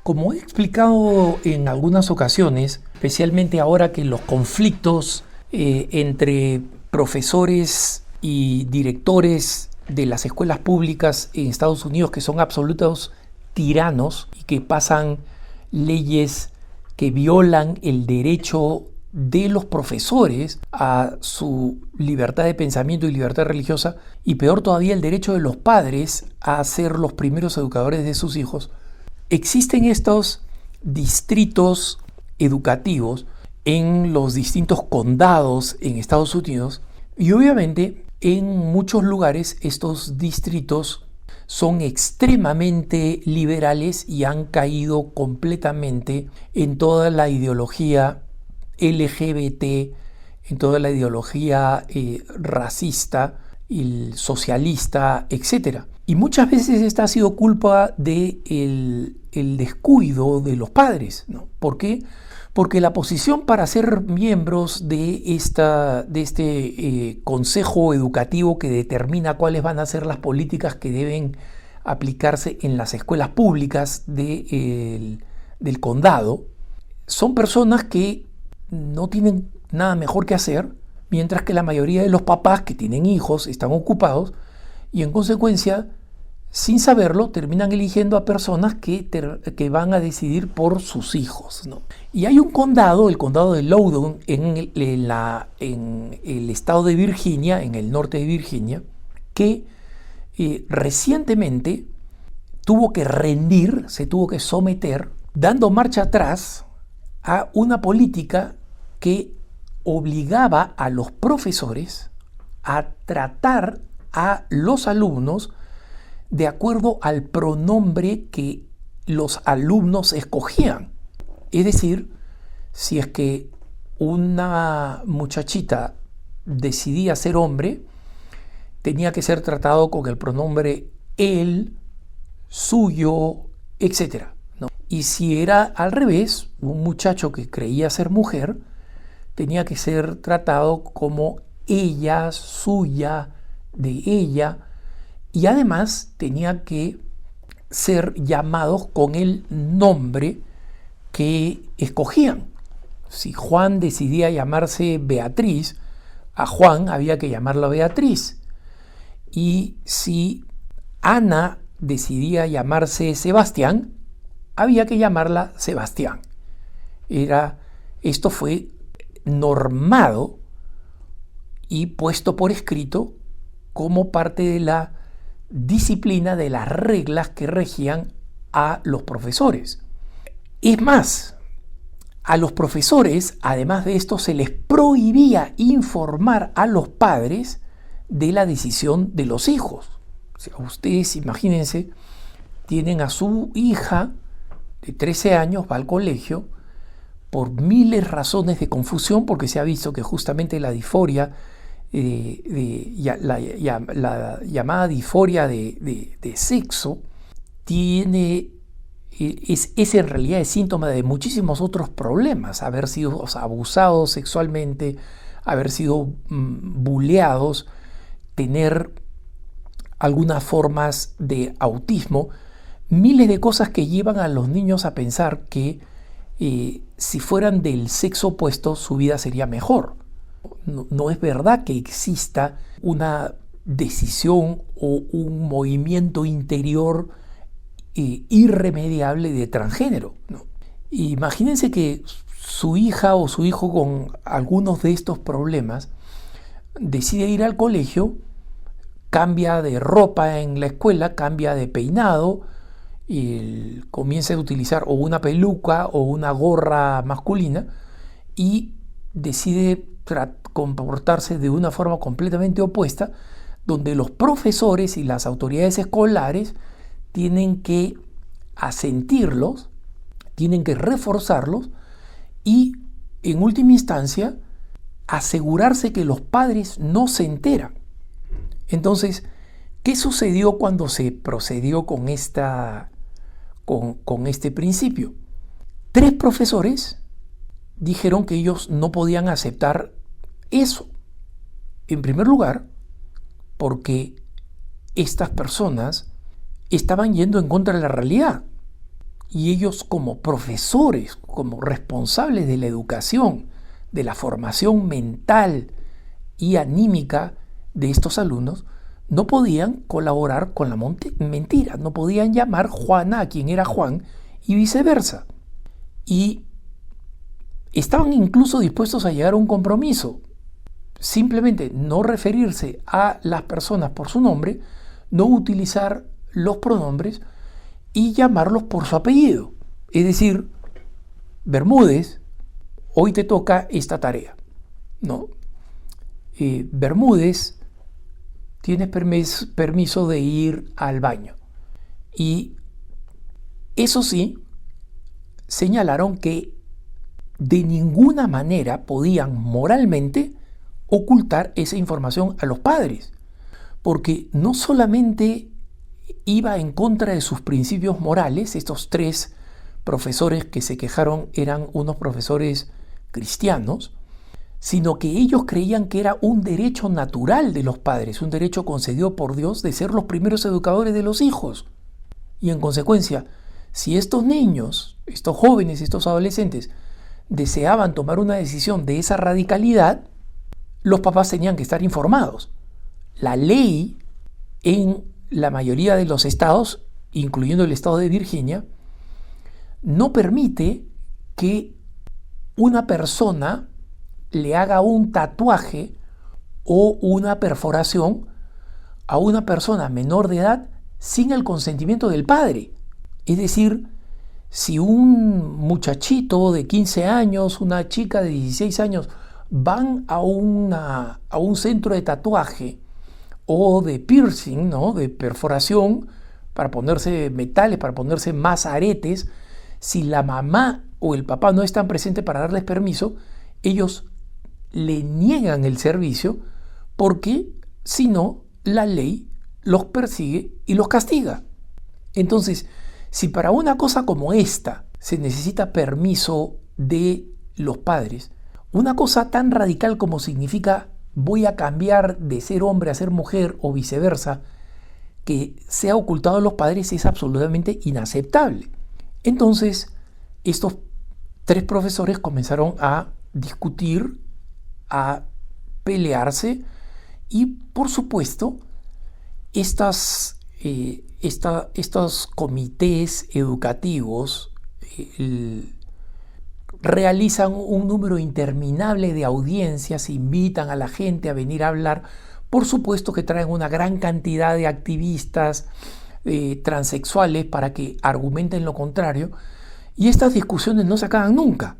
Como he explicado en algunas ocasiones, especialmente ahora que los conflictos entre profesores y directores de las escuelas públicas en Estados Unidos, que son absolutos tiranos y que pasan leyes que violan el derecho de los profesores a su libertad de pensamiento y libertad religiosa, y peor todavía el derecho de los padres a ser los primeros educadores de sus hijos. Existen estos distritos educativos en los distintos condados en Estados Unidos, y obviamente en muchos lugares estos distritos son extremadamente liberales y han caído completamente en toda la ideología LGBT, en toda la ideología racista, y socialista, etc. Y muchas veces esta ha sido culpa del descuido de los padres, ¿no? ¿Por qué? Porque la posición para ser miembros de este consejo educativo que determina cuáles van a ser las políticas que deben aplicarse en las escuelas públicas del condado, son personas que no tienen nada mejor que hacer, mientras que la mayoría de los papás que tienen hijos están ocupados y en consecuencia, sin saberlo, terminan eligiendo a personas que van a decidir por sus hijos, ¿no? Y hay un condado, el condado de Loudoun, en el estado de Virginia, en el norte de Virginia, que recientemente tuvo que rendir, se tuvo que someter, dando marcha atrás a una política que obligaba a los profesores a tratar a los alumnos de acuerdo al pronombre que los alumnos escogían. Es decir, si es que una muchachita decidía ser hombre, tenía que ser tratado con el pronombre él, suyo, etc., ¿no? Y si era al revés, un muchacho que creía ser mujer, tenía que ser tratado como ella, suya, de ella, y además tenía que ser llamados con el nombre que escogían. Si Juan decidía llamarse Beatriz, a Juan había que llamarlo Beatriz. Y si Ana decidía llamarse Sebastián, había que llamarla Sebastián. Esto fue normado y puesto por escrito como parte de la disciplina, de las reglas que regían a los profesores. Es más, a los profesores, además de esto, se les prohibía informar a los padres de la decisión de los hijos. O sea, ustedes imagínense, tienen a su hija de 13 años, va al colegio, por miles de razones de confusión, porque se ha visto que justamente la disforia, la llamada disforia de sexo, es en realidad el síntoma de muchísimos otros problemas: haber sido abusados sexualmente, haber sido buleados, tener algunas formas de autismo, miles de cosas que llevan a los niños a pensar que si fueran del sexo opuesto su vida sería mejor. No es verdad que exista una decisión o un movimiento interior irremediable de transgénero, ¿no? Imagínense que su hija o su hijo con algunos de estos problemas decide ir al colegio, cambia de ropa en la escuela, cambia de peinado, y comienza a utilizar o una peluca o una gorra masculina y decide comportarse de una forma completamente opuesta, donde los profesores y las autoridades escolares tienen que asentirlos, tienen que reforzarlos y, en última instancia, asegurarse que los padres no se enteran. Entonces, ¿qué sucedió cuando se procedió con este principio? 3 profesores dijeron que ellos no podían aceptar eso. En primer lugar, porque estas personas estaban yendo en contra de la realidad. y ellos como profesores, como responsables de la educación, de la formación mental y anímica de estos alumnos, no podían colaborar con la mentira, no podían llamar Juana a quien era Juan y viceversa. Y estaban incluso dispuestos a llegar a un compromiso, simplemente no referirse a las personas por su nombre, no utilizar los pronombres y llamarlos por su apellido. Es decir, Bermúdez, hoy te toca esta tarea, ¿no? Bermúdez, tienes permiso de ir al baño. Y eso sí, señalaron que de ninguna manera podían moralmente ocultar esa información a los padres, porque no solamente iba en contra de sus principios morales. Estos 3 profesores que se quejaron eran unos profesores cristianos, sino que ellos creían que era un derecho natural de los padres, un derecho concedido por Dios de ser los primeros educadores de los hijos. Y en consecuencia, si estos niños, estos jóvenes, estos adolescentes deseaban tomar una decisión de esa radicalidad, los papás tenían que estar informados. La ley en la mayoría de los estados, incluyendo el estado de Virginia, no permite que una persona le haga un tatuaje o una perforación a una persona menor de edad sin el consentimiento del padre. Es decir, si un muchachito de 15 años, una chica de 16 años van a un centro de tatuaje o de piercing, ¿no?, de perforación, para ponerse metales, para ponerse más aretes, si la mamá o el papá no están presentes para darles permiso, ellos le niegan el servicio, porque si no, la ley los persigue y los castiga. Entonces, si para una cosa como esta se necesita permiso de los padres, una cosa tan radical como significa voy a cambiar de ser hombre a ser mujer o viceversa, que sea ocultado a los padres, es absolutamente inaceptable. Entonces, estos 3 profesores comenzaron a discutir, a pelearse, y por supuesto estos comités educativos realizan un número interminable de audiencias, invitan a la gente a venir a hablar. Por supuesto que traen una gran cantidad de activistas transexuales para que argumenten lo contrario, y estas discusiones no se acaban nunca,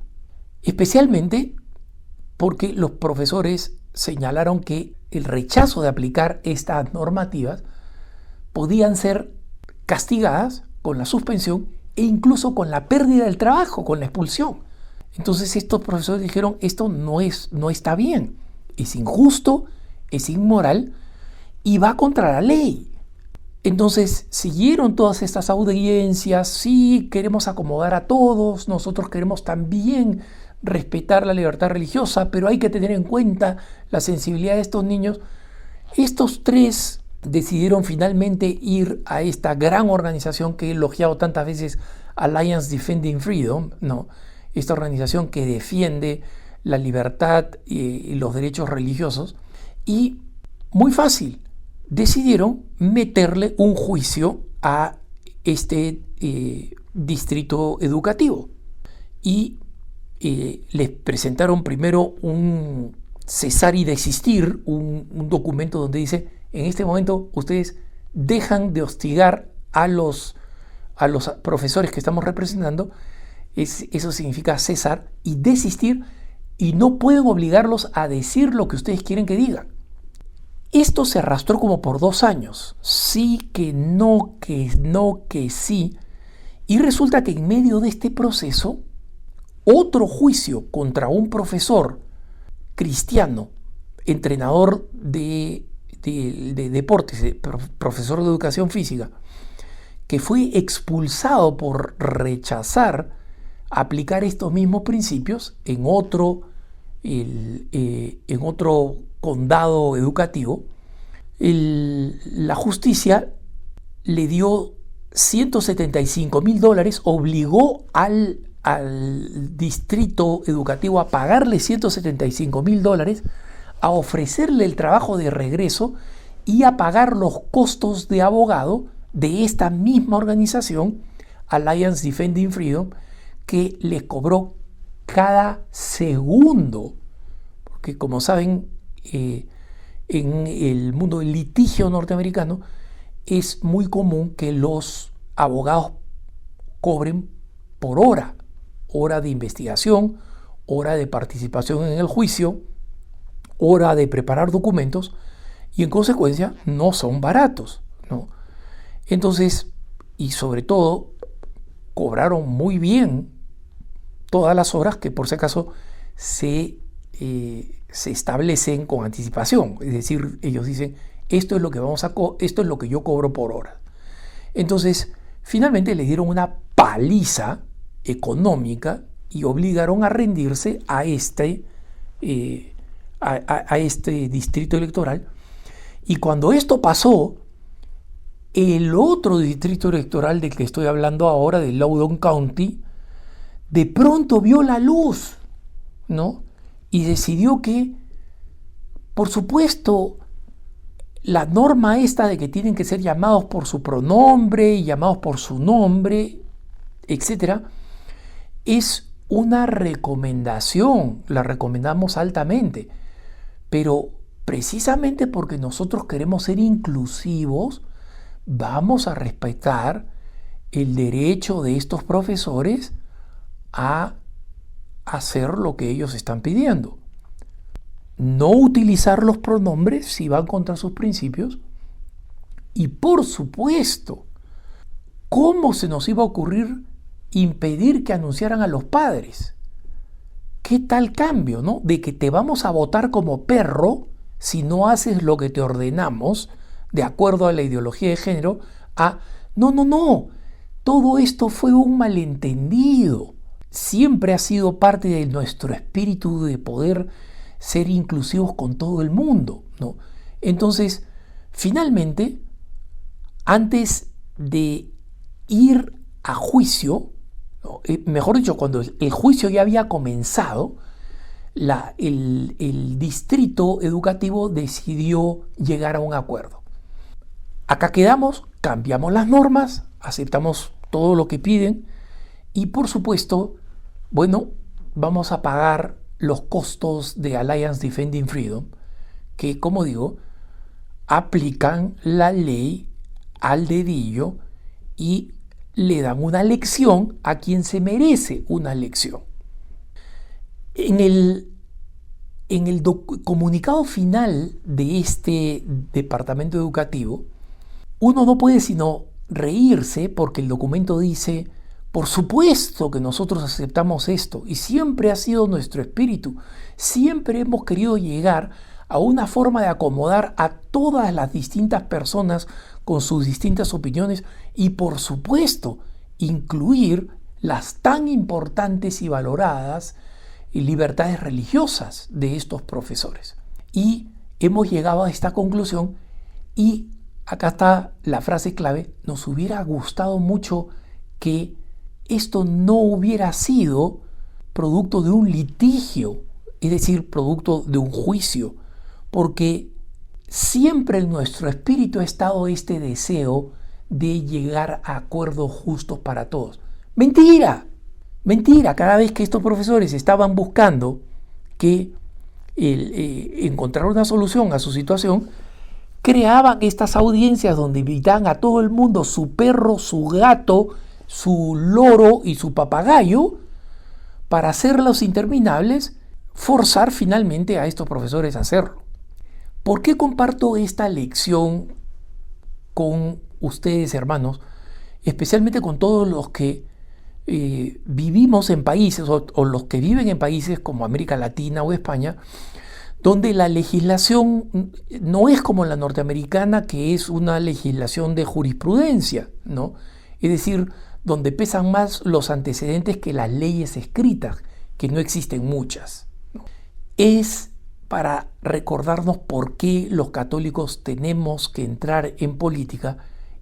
especialmente porque los profesores señalaron que el rechazo de aplicar estas normativas podían ser castigadas con la suspensión e incluso con la pérdida del trabajo, con la expulsión. Entonces estos profesores dijeron, esto no está bien, es injusto, es inmoral y va contra la ley. Entonces siguieron todas estas audiencias. Sí, queremos acomodar a todos, nosotros queremos también respetar la libertad religiosa, pero hay que tener en cuenta la sensibilidad de estos niños. Estos 3 decidieron finalmente ir a esta gran organización que he elogiado tantas veces, Alliance Defending Freedom, ¿no?, esta organización que defiende la libertad y los derechos religiosos, y muy fácil, decidieron meterle un juicio a este distrito educativo, y les presentaron primero un cesar y desistir, un documento donde dice, en este momento ustedes dejan de hostigar a los profesores que estamos representando. Eso significa cesar y desistir, y no pueden obligarlos a decir lo que ustedes quieren que digan. Esto se arrastró como por 2 años, sí que no, que no, que sí, y resulta que en medio de este proceso, otro juicio contra un profesor cristiano, entrenador de deportes, profesor de educación física, que fue expulsado por rechazar aplicar estos mismos principios en otro condado educativo. La justicia le dio $175.000, obligó al distrito educativo a pagarle $175.000, a ofrecerle el trabajo de regreso y a pagar los costos de abogado de esta misma organización, Alliance Defending Freedom, que les cobró cada segundo. Porque como saben, en el mundo del litigio norteamericano es muy común que los abogados cobren por hora de investigación, hora de participación en el juicio, hora de preparar documentos, y en consecuencia no son baratos, ¿no? Entonces, y sobre todo, cobraron muy bien todas las horas que por si acaso se establecen con anticipación. Es decir, ellos dicen, esto es lo que esto es lo que yo cobro por hora. Entonces, finalmente les dieron una paliza económica y obligaron a rendirse a este distrito electoral. Y cuando esto pasó, el otro distrito electoral del que estoy hablando ahora, de Loudoun County, de pronto vio la luz, ¿no? Y decidió que, por supuesto, la norma esta de que tienen que ser llamados por su pronombre y llamados por su nombre, etc., es una recomendación, la recomendamos altamente, pero precisamente porque nosotros queremos ser inclusivos, vamos a respetar el derecho de estos profesores a hacer lo que ellos están pidiendo. No utilizar los pronombres si van contra sus principios. Y por supuesto, ¿cómo se nos iba a ocurrir impedir que anunciaran a los padres? ¿Qué tal cambio, no? De que te vamos a votar como perro si no haces lo que te ordenamos de acuerdo a la ideología de género, a no, todo esto fue un malentendido. Siempre ha sido parte de nuestro espíritu de poder ser inclusivos con todo el mundo, ¿no? Entonces, finalmente, antes de ir a juicio, ¿no? Mejor dicho, cuando el juicio ya había comenzado, el distrito educativo decidió llegar a un acuerdo. Acá quedamos, cambiamos las normas, aceptamos todo lo que piden y por supuesto, bueno, vamos a pagar los costos de Alliance Defending Freedom, que, como digo, aplican la ley al dedillo y le dan una lección a quien se merece una lección. En el comunicado final de este departamento educativo, uno no puede sino reírse porque el documento dice: por supuesto que nosotros aceptamos esto y siempre ha sido nuestro espíritu. Siempre hemos querido llegar a una forma de acomodar a todas las distintas personas con sus distintas opiniones y, por supuesto, incluir las tan importantes y valoradas libertades religiosas de estos profesores. Y hemos llegado a esta conclusión y acá está la frase clave: nos hubiera gustado mucho que esto no hubiera sido producto de un litigio, es decir, producto de un juicio, porque siempre en nuestro espíritu ha estado este deseo de llegar a acuerdos justos para todos. ¡Mentira! Mentira, cada vez que estos profesores estaban buscando que encontrar una solución a su situación, creaban estas audiencias donde invitaban a todo el mundo, su perro, su gato, su loro y su papagayo, para hacerlos interminables, forzar finalmente a estos profesores a hacerlo. ¿Por qué comparto esta lección con ustedes, hermanos? Especialmente con todos los que vivimos en países o los que viven en países como América Latina o España, donde la legislación no es como la norteamericana, que es una legislación de jurisprudencia, ¿no? Es decir, donde pesan más los antecedentes que las leyes escritas, que no existen muchas, ¿no? Es para recordarnos por qué los católicos tenemos que entrar en política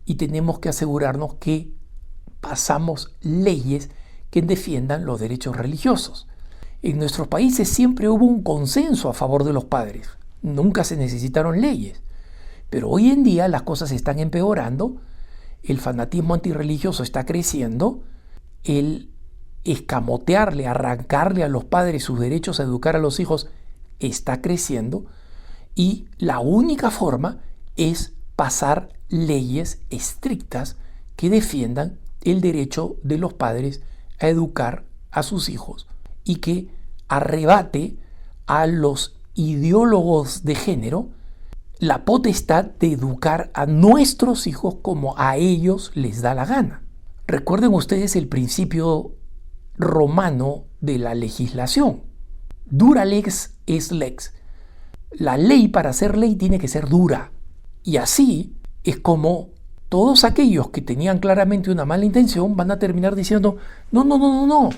y tenemos que asegurarnos que pasamos leyes que defiendan los derechos religiosos. En nuestros países siempre hubo un consenso a favor de los padres, nunca se necesitaron leyes, pero hoy en día las cosas están empeorando, el fanatismo antirreligioso está creciendo, el escamotearle, arrancarle a los padres sus derechos a educar a los hijos está creciendo, y la única forma es pasar leyes estrictas que defiendan el derecho de los padres a educar a sus hijos y que arrebate a los ideólogos de género la potestad de educar a nuestros hijos como a ellos les da la gana. Recuerden ustedes el principio romano de la legislación. Dura lex es lex. La ley, para ser ley, tiene que ser dura. Y así es como todos aquellos que tenían claramente una mala intención van a terminar diciendo, no,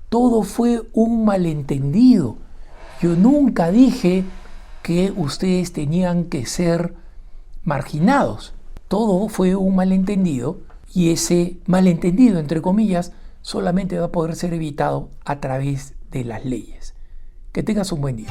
todo fue un malentendido. Yo nunca dije que ustedes tenían que ser marginados. Todo fue un malentendido y ese malentendido, entre comillas, solamente va a poder ser evitado a través de las leyes. Que tengas un buen día.